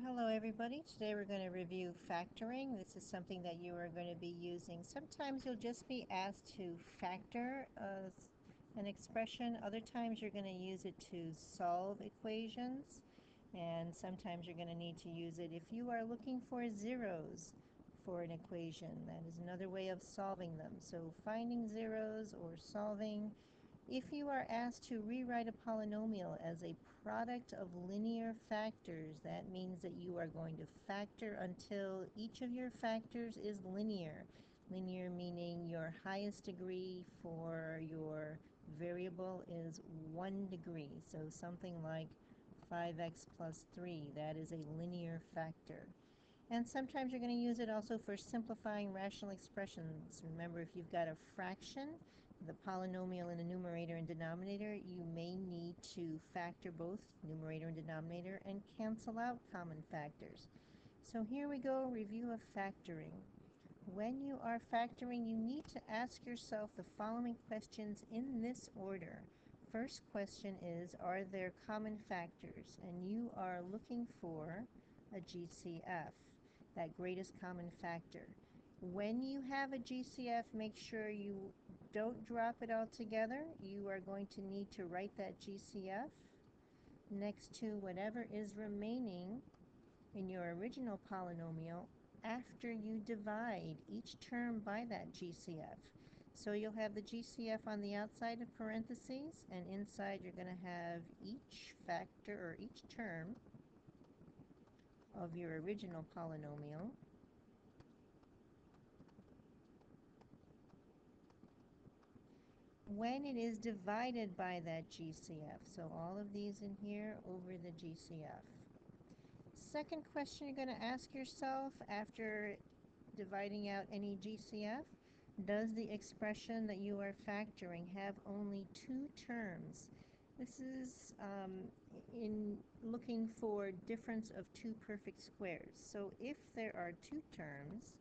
Hello everybody. Today we're going to review factoring. This is something that you are going to be using. Sometimes you'll just be asked to factor an expression. Other times you're going to use it to solve equations. And sometimes you're going to need to use it if you are looking for zeros for an equation. That is another way of solving them. So finding zeros or solving. If you are asked to rewrite a polynomial as a product of linear factors, that means that you are going to factor until each of your factors is linear. Linear meaning your highest degree for your variable is 1 degree. So something like 5x plus 3, that is a linear factor. And sometimes you're going to use it also for simplifying rational expressions. Remember, if you've got a fraction, the polynomial in the numerator and denominator, you may need to factor both numerator and denominator and cancel out common factors. So here we go, review of factoring. When you are factoring, you need to ask yourself the following questions in this order. First question is, are there common factors? And you are looking for a GCF, that greatest common factor. When you have a GCF, make sure you don't drop it all together. You are going to need to write that GCF next to whatever is remaining in your original polynomial after you divide each term by that GCF. So you'll have the GCF on the outside of parentheses, and inside you're going to have each factor or each term of your original polynomial. When it is divided by that GCF. So all of these in here over the GCF. Second question you're going to ask yourself after dividing out any GCF, does the expression that you are factoring have only two terms? This is in looking for difference of two perfect squares. So if there are two terms,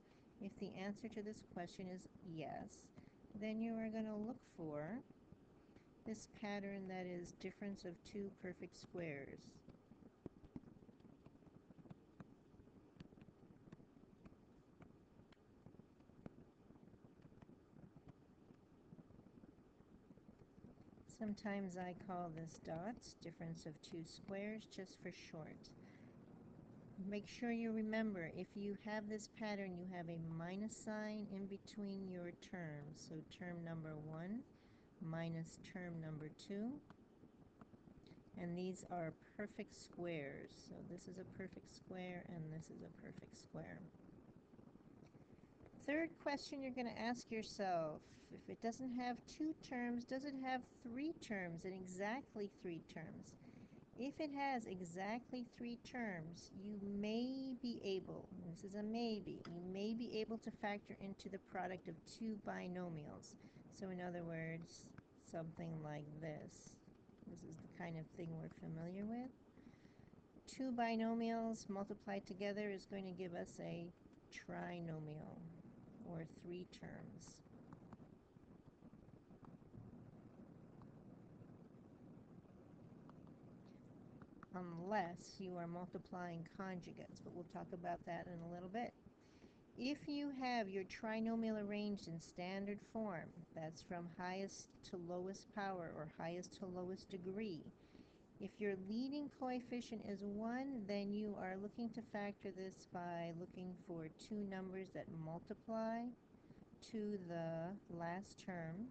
if the answer to this question is yes, then you are going to look for this pattern that is difference of two perfect squares. Sometimes I call this dots, difference of two squares, just for short. Make sure you remember, if you have this pattern, you have a minus sign in between your terms. So term number 1 minus term number 2. And these are perfect squares. So this is a perfect square, and this is a perfect square. Third question you're going to ask yourself, if it doesn't have two terms, does it have three terms, and exactly three terms? If it has exactly three terms, you may be able, this is a maybe, you may be able to factor into the product of two binomials. So in other words, something like this. This is the kind of thing we're familiar with. Two binomials multiplied together is going to give us a trinomial, or three terms. Unless you are multiplying conjugates, but we'll talk about that in a little bit. If you have your trinomial arranged in standard form, that's from highest to lowest power or highest to lowest degree, if your leading coefficient is 1, then you are looking to factor this by looking for two numbers that multiply to the last term.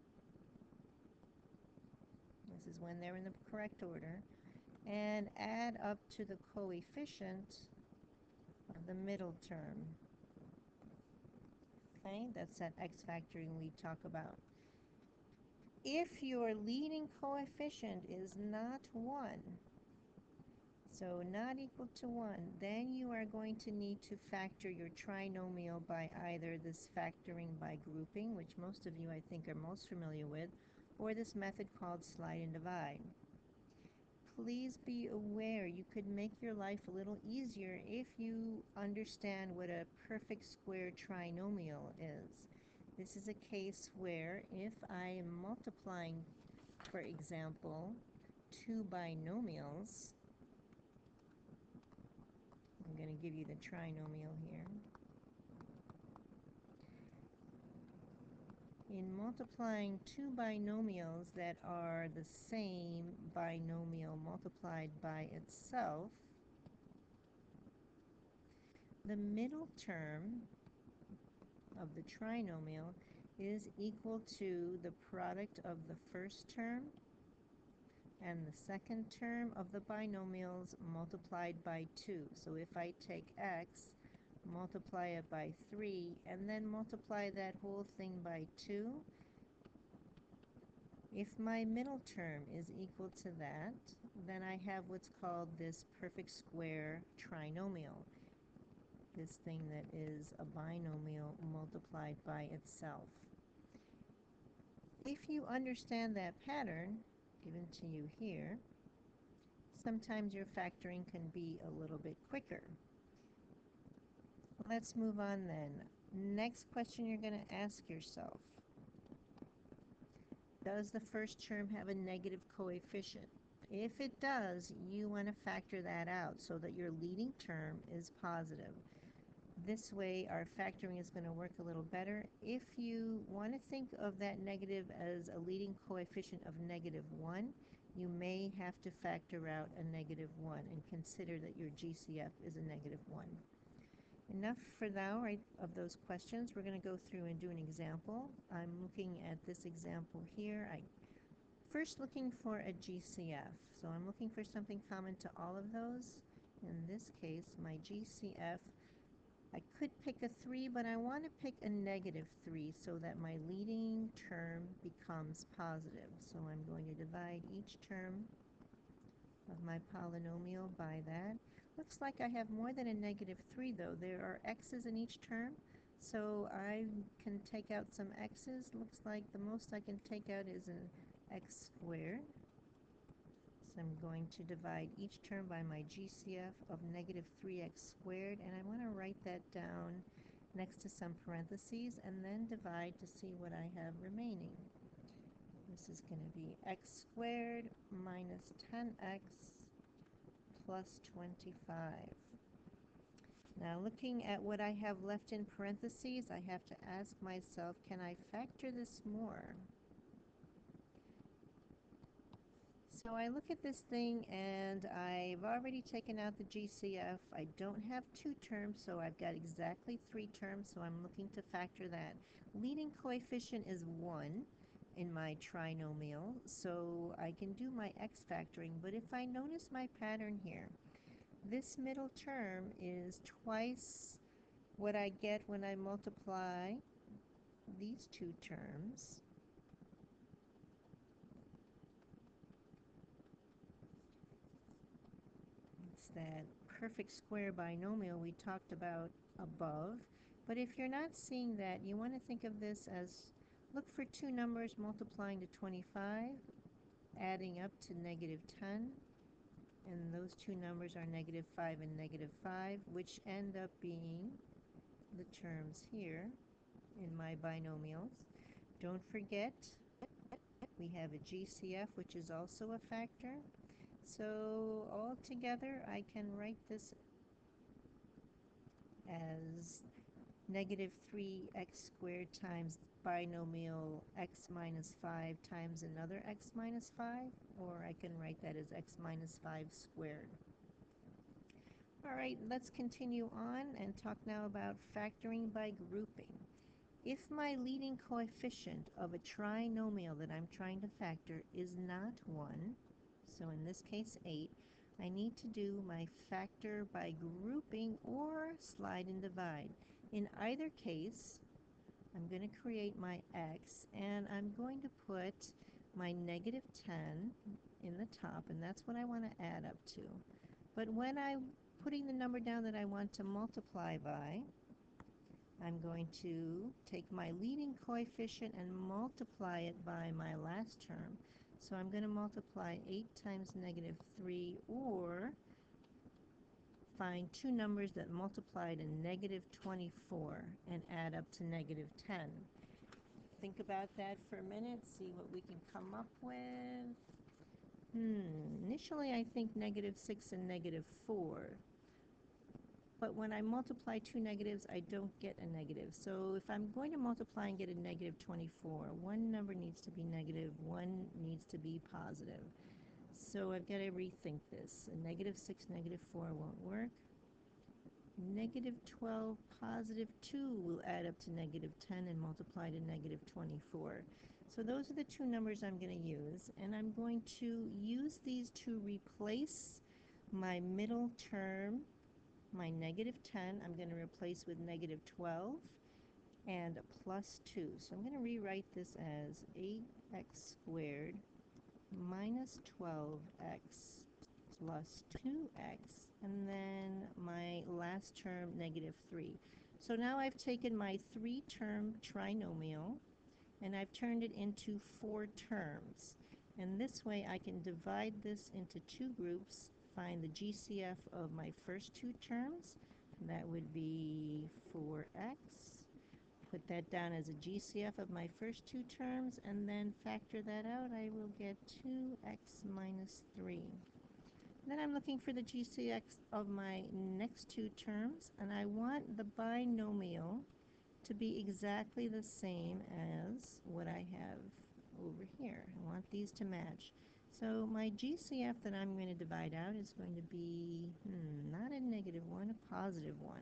This is when they're in the correct order. And add up to the coefficient of the middle term. Okay, that's that x factoring we talk about. If your leading coefficient is not 1, so not equal to 1, then you are going to need to factor your trinomial by either this factoring by grouping, which most of you I think are most familiar with, or this method called slide and divide. Please be aware you could make your life a little easier if you understand what a perfect square trinomial is. This is a case where if I am multiplying, for example, two binomials, I'm going going to give you the trinomial here. In multiplying two binomials that are the same binomial multiplied by itself, the middle term of the trinomial is equal to the product of the first term and the second term of the binomials multiplied by 2. So if I take x, multiply it by 3, and then multiply that whole thing by 2, if my middle term is equal to that, then I have what's called this perfect square trinomial, this thing that is a binomial multiplied by itself. If you understand that pattern given to you here, sometimes your factoring can be a little bit quicker. Let's move on then. Next question you're going to ask yourself: does the first term have a negative coefficient? If it does, you want to factor that out so that your leading term is positive. This way our factoring is going to work a little better. If you want to think of that negative as a leading coefficient of -1, you may have to factor out a -1 and consider that your GCF is a -1. Enough for now, right, of those questions. We're going to go through and do an example. I'm looking at this example here. First looking for a GCF. So I'm looking for something common to all of those. In this case, my GCF, I could pick a 3, but I want to pick a -3 so that my leading term becomes positive. So I'm going to divide each term of my polynomial by that. Looks like I have more than a -3 though. There are x's in each term, so I can take out some x's. Looks like the most I can take out is an x squared. So I'm going to divide each term by my GCF of -3x squared, and I want to write that down next to some parentheses and then divide to see what I have remaining. This is going to be x squared minus 10x plus 25. Now looking at what I have left in parentheses, I have to ask myself, can I factor this more? So I look at this thing and I've already taken out the GCF. I don't have 2 terms, so I've got exactly 3 terms, so I'm looking to factor that. Leading coefficient is 1 in my trinomial, so I can do my x factoring, but if I notice my pattern here, this middle term is twice what I get when I multiply these 2 terms. It's that perfect square binomial we talked about above. But if you're not seeing that, you want to think of this as, look for 2 numbers multiplying to 25, adding up to -10, and those 2 numbers are -5 and -5, which end up being the terms here in my binomials. Don't forget, we have a GCF, which is also a factor. So altogether, I can write this as -3x squared times binomial x minus 5 times another x minus 5, or I can write that as x minus 5 squared. All right, let's continue on and talk now about factoring by grouping. If my leading coefficient of a trinomial that I'm trying to factor is not 1, so in this case 8, I need to do my factor by grouping or slide and divide. In either case, I'm going to create my x, and I'm going to put my -10 in the top, and that's what I want to add up to. But when I'm putting the number down that I want to multiply by, I'm going to take my leading coefficient and multiply it by my last term. So I'm going to multiply 8 times -3, or find 2 numbers that multiply to -24 and add up to -10. Think about that for a minute, see what we can come up with. Initially I think -6 and -4. but when I multiply two negatives, I don't get a negative. So if I'm going to multiply and get a negative 24, one number needs to be negative, one needs to be positive. So I've got to rethink this. A negative 6, negative 4 won't work. Negative 12, positive 2 will add up to negative 10 and multiply to negative 24. So those are the two numbers I'm going to use, and I'm going to use these to replace my middle term, my negative 10. I'm going to replace with negative 12 and a plus 2. So I'm going to rewrite this as 8x squared minus 12x plus 2x, and then my last term, negative 3. So now I've taken my three-term trinomial and I've turned it into four terms. And this way I can divide this into two groups, find the GCF of my first two terms. That would be 4x. Put that down as a GCF of my first two terms, and then factor that out. I will get 2x minus 3. Then I'm looking for the GCF of my next two terms, and I want the binomial to be exactly the same as what I have over here. I want these to match. So my GCF that I'm going to divide out is going to be not a negative 1, a positive 1.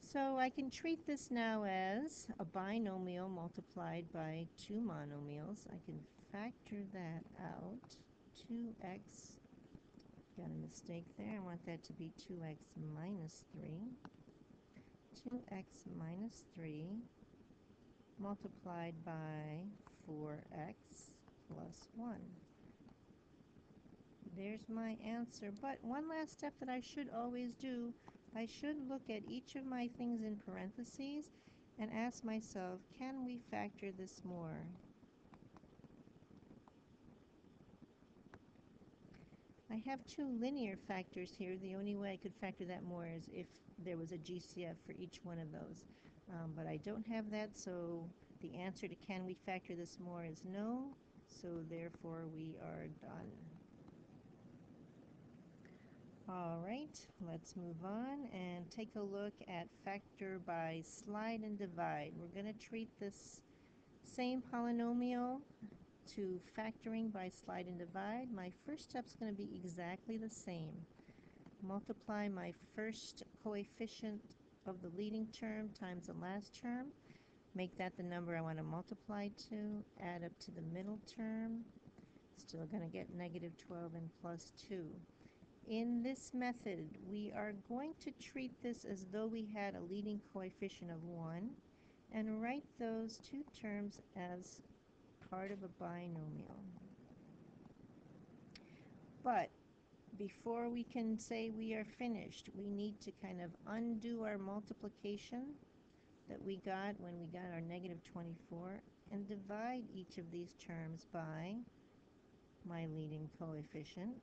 So I can treat this now as a binomial multiplied by two monomials. I can factor that out. 2x, got a mistake there. I want that to be 2x minus 3. 2x minus 3 multiplied by 4x plus 1. There's my answer. But one last step that I should always do, I should look at each of my things in parentheses and ask myself, can we factor this more? I have two linear factors here. The only way I could factor that more is if there was a GCF for each one of those. But I don't have that, so the answer to can we factor this more is no. So therefore we are done. All right, let's move on and take a look at factor by slide and divide. We're going to treat this same polynomial to factoring by slide and divide. My first step is going to be exactly the same. Multiply my first coefficient of the leading term times the last term. Make that the number I want to multiply to. Add up to the middle term. Still going to get negative 12 and plus 2. In this method, we are going to treat this as though we had a leading coefficient of 1 and write those two terms as part of a binomial. But before we can say we are finished, we need to kind of undo our multiplication that we got when we got our negative 24 and divide each of these terms by my leading coefficient.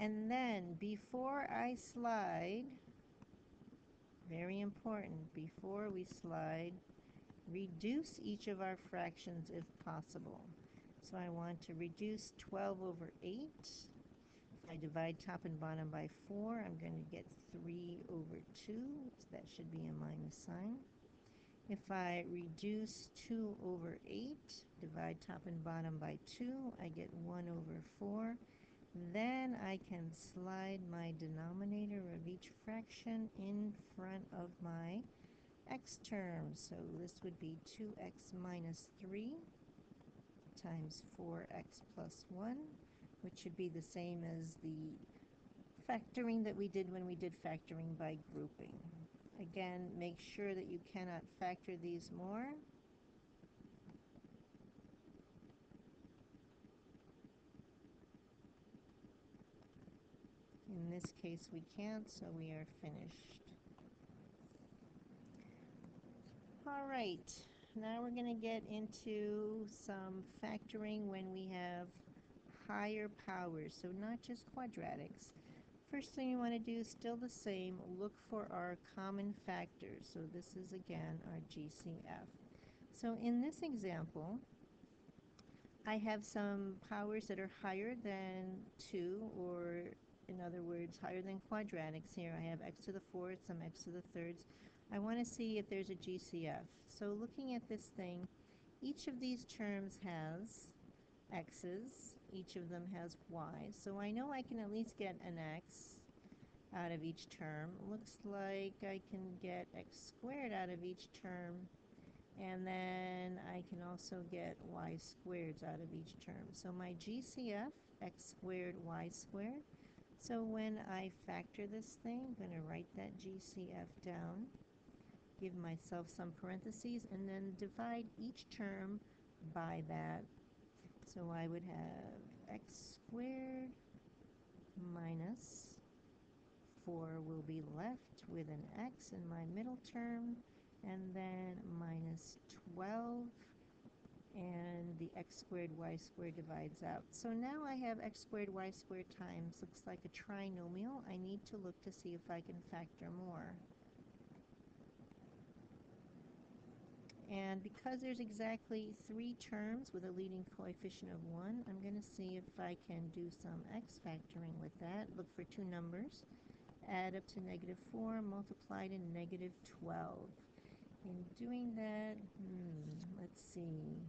And then before I slide, very important, before we slide, reduce each of our fractions if possible. So I want to reduce 12 over 8. If I divide top and bottom by 4, I'm going to get 3 over 2. So that should be a minus sign. If I reduce 2 over 8, divide top and bottom by 2, I get 1 over 4. Then I can slide my denominator of each fraction in front of my x term. So this would be 2x minus 3 times 4x plus 1, which should be the same as the factoring that we did when we did factoring by grouping. Again, make sure that you cannot factor these more. In this case we can't, so we are finished. All right, now we're going to get into some factoring when we have higher powers, so not just quadratics. First thing you want to do is still the same, look for our common factors. So this is again our GCF. So in this example, I have some powers that are higher than 2 or in other words, higher than quadratics here. I have x to the fourth, some x to the thirds. I want to see if there's a GCF. So looking at this thing, each of these terms has x's, each of them has y's. So I know I can at least get an x out of each term. Looks like I can get x squared out of each term, and then I can also get y squareds out of each term. So my GCF, x squared, y squared. So when I factor this thing, I'm going to write that GCF down, give myself some parentheses, and then divide each term by that. So I would have x squared minus 4 will be left with an x in my middle term, and then minus 12, and the x squared y squared divides out. So now I have x squared y squared times, looks like a trinomial. I need to look to see if I can factor more. And because there's exactly 3 terms with a leading coefficient of 1, I'm going to see if I can do some x factoring with that. Look for 2 numbers. Add up to negative 4, multiply to negative 12. In doing that, let's see,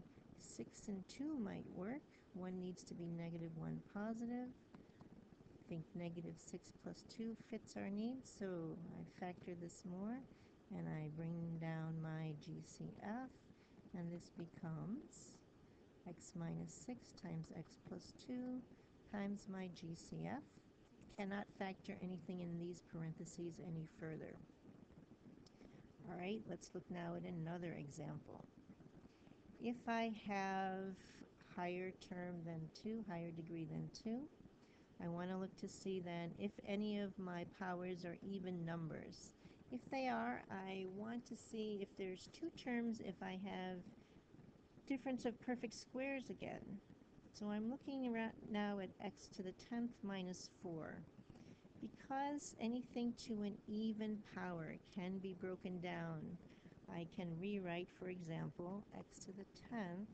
6 and 2 might work. 1 needs to be negative, 1 positive. I think negative 6 plus 2 fits our needs, so I factor this more, and I bring down my GCF, and this becomes x minus 6 times x plus 2 times my GCF. Cannot factor anything in these parentheses any further. All right, let's look now at another example. If I have higher term than 2, higher degree than 2, I want to look to see then if any of my powers are even numbers. If they are, I want to see if there's 2 terms, if I have difference of perfect squares again. So I'm looking now at x to the 10th minus 4. Because anything to an even power can be broken down, I can rewrite, for example, x to the 10th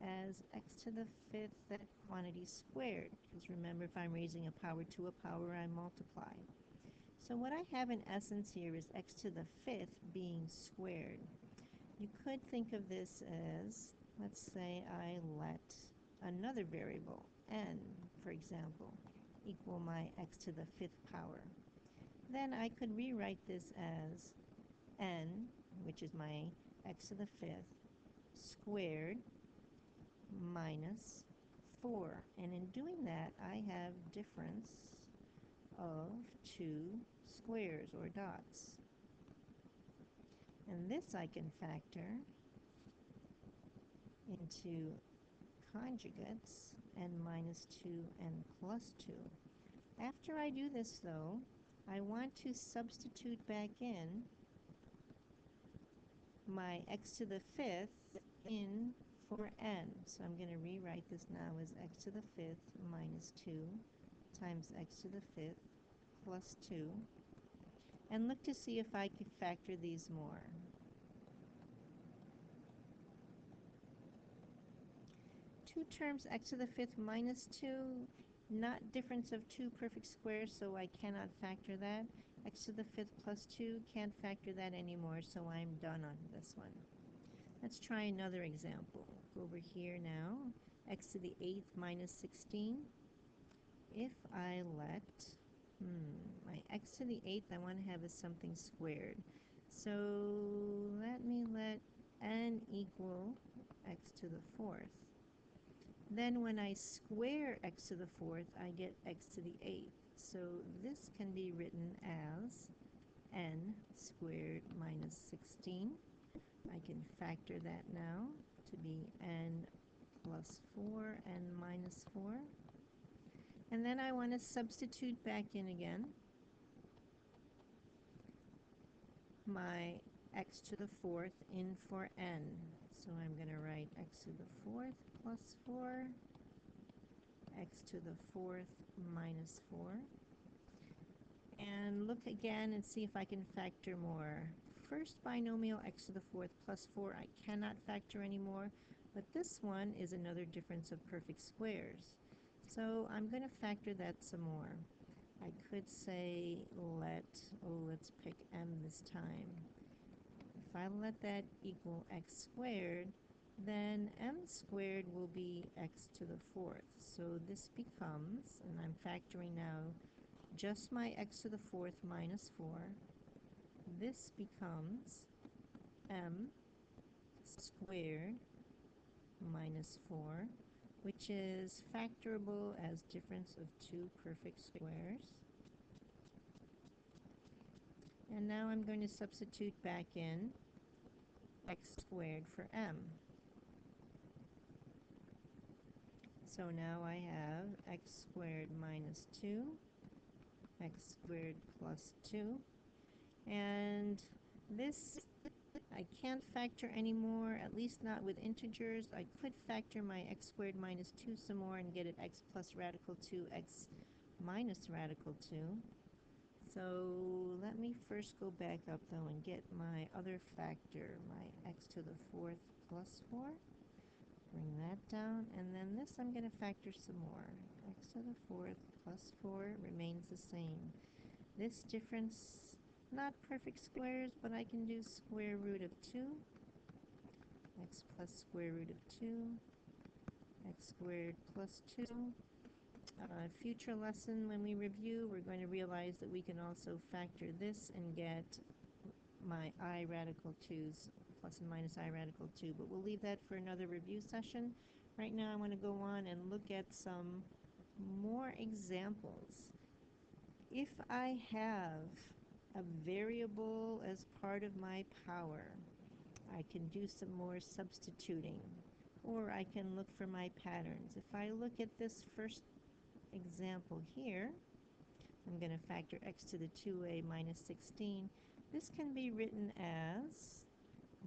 as x to the 5th, that quantity squared. Because remember, if I'm raising a power to a power, I multiply. So what I have in essence here is x to the 5th being squared. You could think of this as, let's say I let another variable, n, for example, equal my x to the 5th power. Then I could rewrite this as n, which is my x to the 5th, squared minus 4. And in doing that, I have difference of 2 squares, or dots. And this I can factor into conjugates, n minus 2 and plus 2. After I do this, though, I want to substitute back in my x to the 5th in for n. So I'm going to rewrite this now as x to the 5th minus 2 times x to the 5th plus 2. And look to see if I could factor these more. Two terms, x to the 5th minus 2, not difference of 2 perfect squares, so I cannot factor that. X to the 5th plus 2, can't factor that anymore, so I'm done on this one. Let's try another example. Go over here now. X to the 8th minus 16. If I let, my x to the 8th I want to have as something squared. So let me let n equal x to the 4th. Then when I square x to the 4th, I get x to the 8th. So this can be written as n squared minus 16. I can factor that now to be n plus 4 and minus 4. And then I want to substitute back in again my x to the 4th in for n. So I'm going to write x to the 4th plus 4, x to the 4th minus 4. And look again and see if I can factor more. First binomial, x to the 4th plus 4, I cannot factor anymore, but this one is another difference of perfect squares. So I'm going to factor that some more. I could say let's pick m this time. If I let that equal x squared, then m squared will be x to the fourth. So this becomes, and I'm factoring now, just my x to the fourth minus 4. This becomes m squared minus 4, which is factorable as difference of two perfect squares. And now I'm going to substitute back in x squared for m. So now I have x squared minus 2, x squared plus 2, and this I can't factor anymore, at least not with integers. I could factor my x squared minus 2 some more and get it x plus radical 2, x minus radical 2. So let me first go back up though and get my other factor, my x to the fourth plus 4. Bring that down, and then this I'm going to factor some more. X to the fourth plus 4 remains the same. This difference, not perfect squares, but I can do square root of 2, x plus square root of 2, x squared plus 2. Future lesson, when we review, we're going to realize that we can also factor this and get my I radical 2's plus and minus I radical 2, but we'll leave that for another review session. Right now I want to go on and look at some more examples. If I have a variable as part of my power, I can do some more substituting, or I can look for my patterns. If I look at this first example here, I'm going to factor x to the 2a minus 16. This can be written as,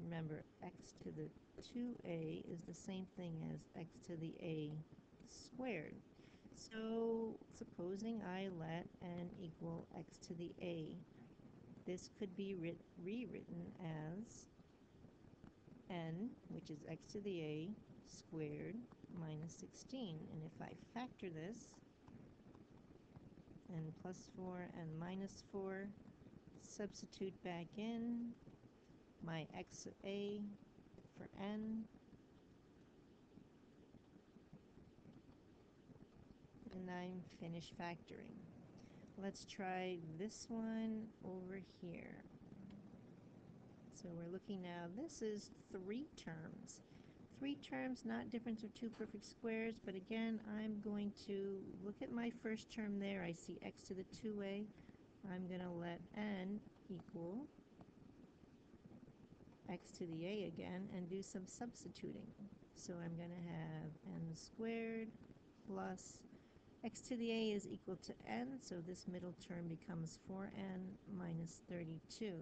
remember, x to the 2a is the same thing as x to the a squared. So supposing I let n equal x to the a, this could be rewritten as n, which is x to the a squared minus 16. And if I factor this, n plus 4 and minus 4, substitute back in my x of a for n, and I'm finished factoring. Let's try this one over here. So we're looking now, this is 3 terms. 3 terms, not difference of two perfect squares, but again, I'm going to look at my first term there. I see x to the 2a. I'm going to let n equal x to the a again and do some substituting. So I'm going to have n squared plus x to the a is equal to n, so this middle term becomes 4n minus 32.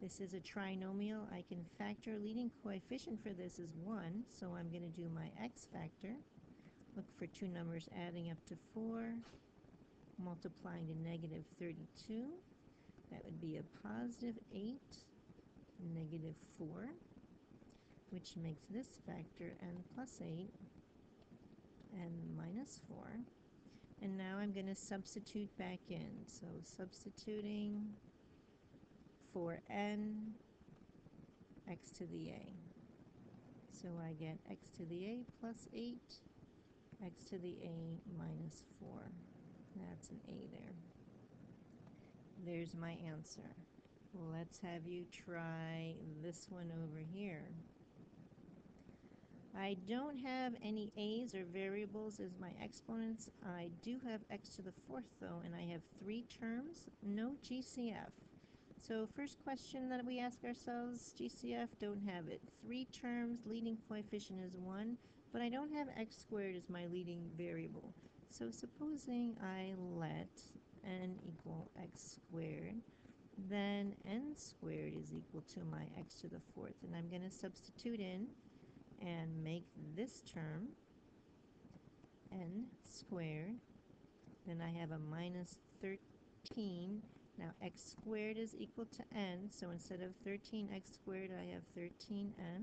This is a trinomial. I can factor. Leading coefficient for this is 1, so I'm going to do my x factor. Look for two numbers adding up to 4, multiplying to negative 32. That would be a positive 8, negative 4, which makes this factor n plus 8, n minus 4. And now I'm going to substitute back in. So substituting for n, x to the a. So I get x to the a plus 8, x to the a minus 4. That's an a there. There's my answer. Let's have you try this one over here. I don't have any a's or variables as my exponents. I do have x to the fourth though, and I have 3 terms, no GCF. So first question that we ask ourselves, GCF, don't have it. 3 terms, leading coefficient is 1, but I don't have x squared as my leading variable. So supposing I let n equal x squared, then n squared is equal to my x to the fourth. And I'm going to substitute in and make this term n squared. Then I have a minus 13. Now x squared is equal to n, so instead of 13x squared, I have 13n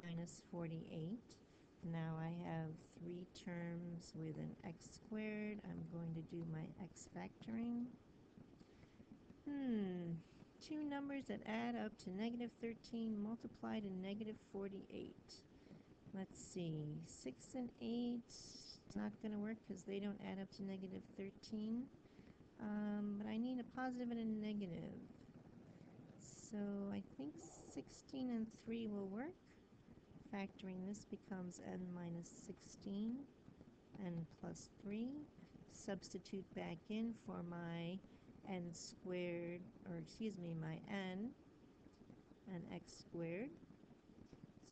minus 48. Now I have 3 terms with an x squared. I'm going to do my x factoring. Two numbers that add up to negative 13 multiplied to negative 48. Let's see, 6 and 8, it's not going to work because they don't add up to negative 13. But I need a positive and a negative. So I think 16 and 3 will work. Factoring this becomes n minus 16, n plus 3. Substitute back in for my n squared, or excuse me, my n and x squared.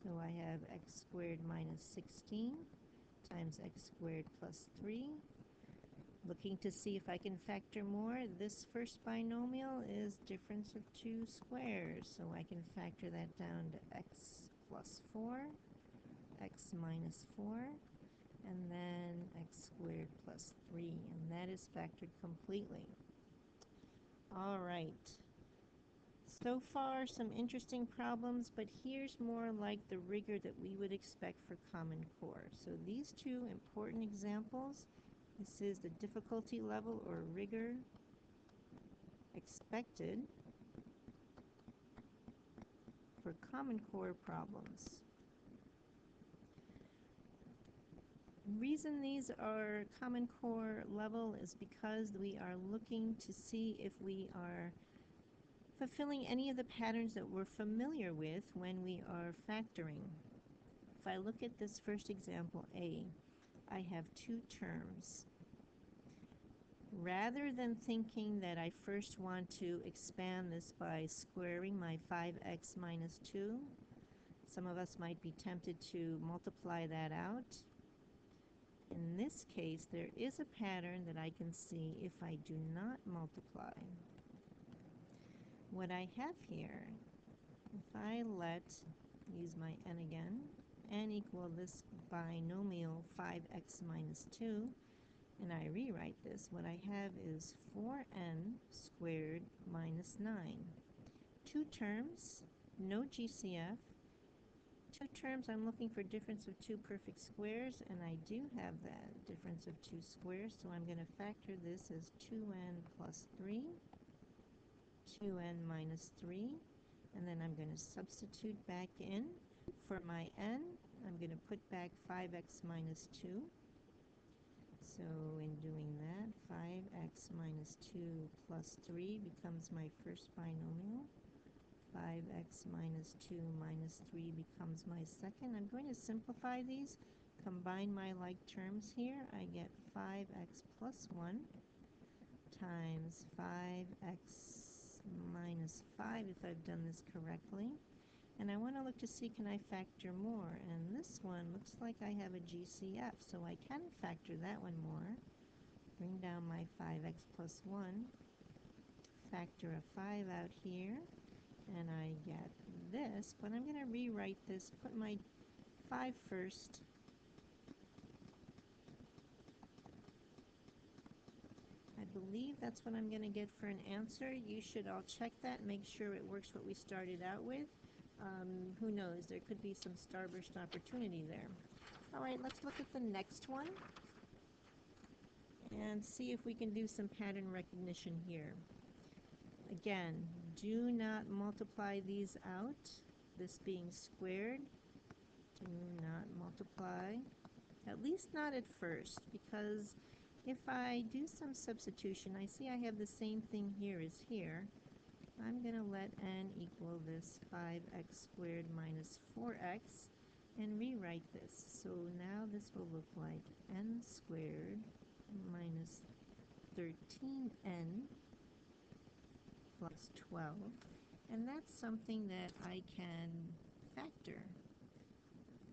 So I have x squared minus 16 times x squared plus 3. Looking to see if I can factor more. This first binomial is difference of two squares, so I can factor that down to x plus 4, x minus 4, and then x squared plus 3, and that is factored completely. All right. So far, some interesting problems, but here's more like the rigor that we would expect for Common Core. So these two important examples, this is the difficulty level or rigor expected for Common Core problems. The reason these are Common Core level is because we are looking to see if we are fulfilling any of the patterns that we're familiar with when we are factoring. If I look at this first example, A, I have two terms. Rather than thinking that I first want to expand this by squaring my 5x minus 2, some of us might be tempted to multiply that out. In this case, there is a pattern that I can see if I do not multiply. What I have here, if I use my n again, n equal this binomial 5x minus 2, and I rewrite this, what I have is 4n squared minus 9. Two terms, no GCF. Two terms, I'm looking for difference of two perfect squares, and I do have that difference of two squares, so I'm going to factor this as 2n plus 3, 2n minus 3, and then I'm going to substitute back in for my n. I'm going to put back 5x minus 2. So in doing that, 5x minus 2 plus 3 becomes my first binomial. 5x minus 2 minus 3 becomes my second. I'm going to simplify these, combine my like terms here. I get 5x plus 1 times 5x minus 5 if I've done this correctly. And I want to look to see, can I factor more? And this one looks like I have a GCF, so I can factor that one more. Bring down my 5x plus 1, factor a 5 out here, and I get this, but I'm going to rewrite this, put my 5 first. I believe that's what I'm going to get for an answer. You should all check that, make sure it works what we started out with. Who knows, there could be some starburst opportunity there. All right, let's look at the next one and see if we can do some pattern recognition here. Again, do not multiply these out, this being squared. Do not multiply, at least not at first, because if I do some substitution, I see I have the same thing here as here. I'm going to let n equal this 5x squared minus 4x and rewrite this. So now this will look like n squared minus 13n plus 12. And that's something that I can factor.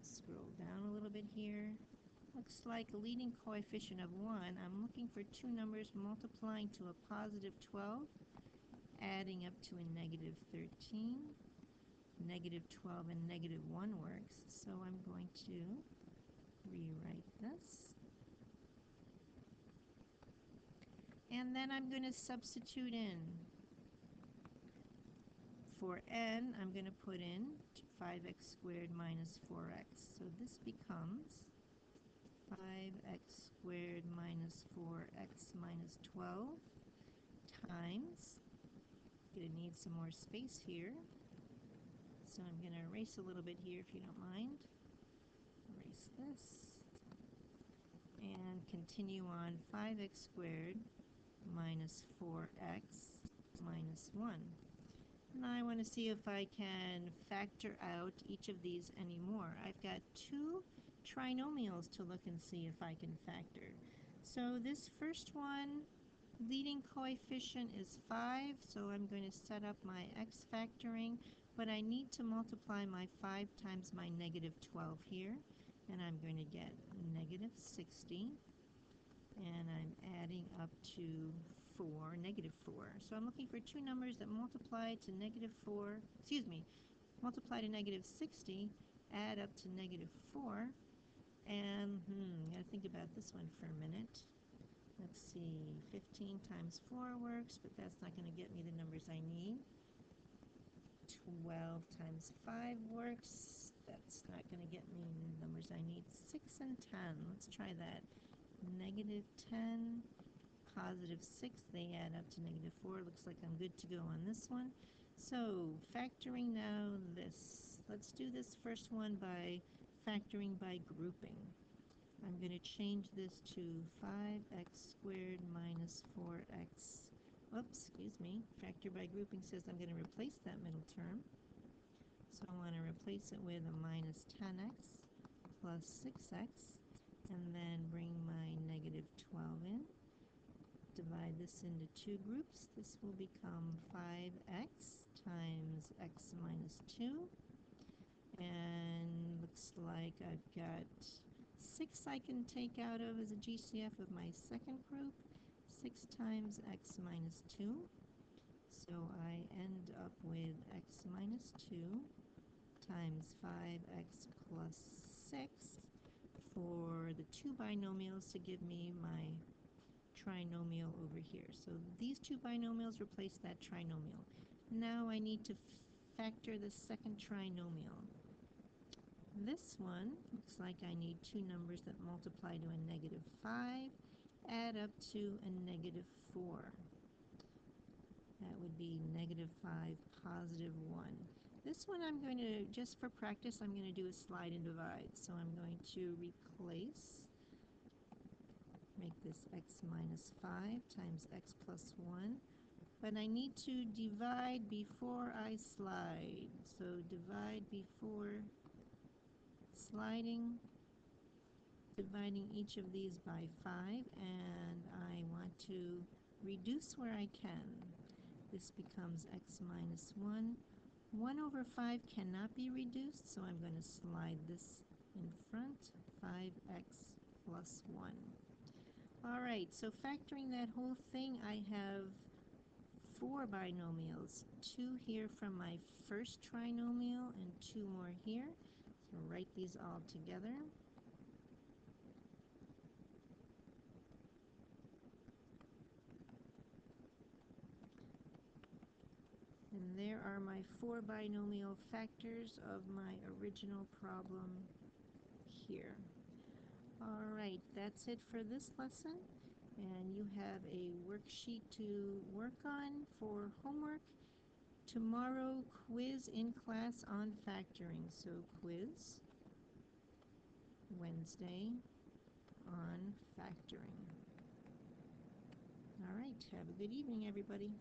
Scroll down a little bit here. Looks like a leading coefficient of 1. I'm looking for two numbers multiplying to a positive 12. Adding up to a negative 13, negative 12 and negative 1 works, so I'm going to rewrite this. And then I'm going to substitute in for n, I'm going to put in 5x squared minus 4x. So this becomes 5x squared minus 4x minus 12 times, going to need some more space here, so I'm going to erase a little bit here if you don't mind. Erase this, and continue on 5x squared minus 4x minus 1. Now I want to see if I can factor out each of these anymore. I've got two trinomials to look and see if I can factor. So this first one, leading coefficient is 5, so I'm going to set up my x factoring, but I need to multiply my 5 times my negative 12 here, and I'm going to get negative 60, and I'm adding up to negative 4. So I'm looking for two numbers that multiply to negative 4, multiply to negative 60, add up to negative 4, and gotta think about this one for a minute. Let's see, 15 times 4 works, but that's not going to get me the numbers I need. 12 times 5 works, that's not going to get me the numbers I need. 6 and 10, let's try that. Negative 10, positive 6, they add up to negative 4. Looks like I'm good to go on this one. So factoring now this. Let's do this first one by factoring by grouping. I'm going to change this to 5x squared minus 4x. Oops, excuse me. Factor by grouping says I'm going to replace that middle term. So I want to replace it with a minus 10x plus 6x, and then bring my negative 12 in. Divide this into two groups. This will become 5x times x minus 2. And looks like I've got 6 I can take out of as a GCF of my second group. 6 times x minus 2. So I end up with x minus 2 times 5x plus 6 for the two binomials to give me my trinomial over here. So these two binomials replace that trinomial. Now I need to factor the second trinomial. This one looks like I need two numbers that multiply to a negative 5, add up to a negative 4. That would be negative 5, positive 1. This one I'm going to, just for practice, I'm going to do a slide and divide. So I'm going to replace, make this x minus 5 times x plus 1. But I need to divide before I slide. So divide before sliding, dividing each of these by 5, and I want to reduce where I can. This becomes x minus 1. 1 over 5 cannot be reduced, so I'm going to slide this in front, 5x plus 1. Alright, so factoring that whole thing, I have 4 binomials, 2 here from my first trinomial and 2 more here. So write these all together. And there are my 4 binomial factors of my original problem here. Alright, that's it for this lesson. And you have a worksheet to work on for homework. Tomorrow, quiz in class on factoring. So quiz Wednesday on factoring. All right, have a good evening, everybody.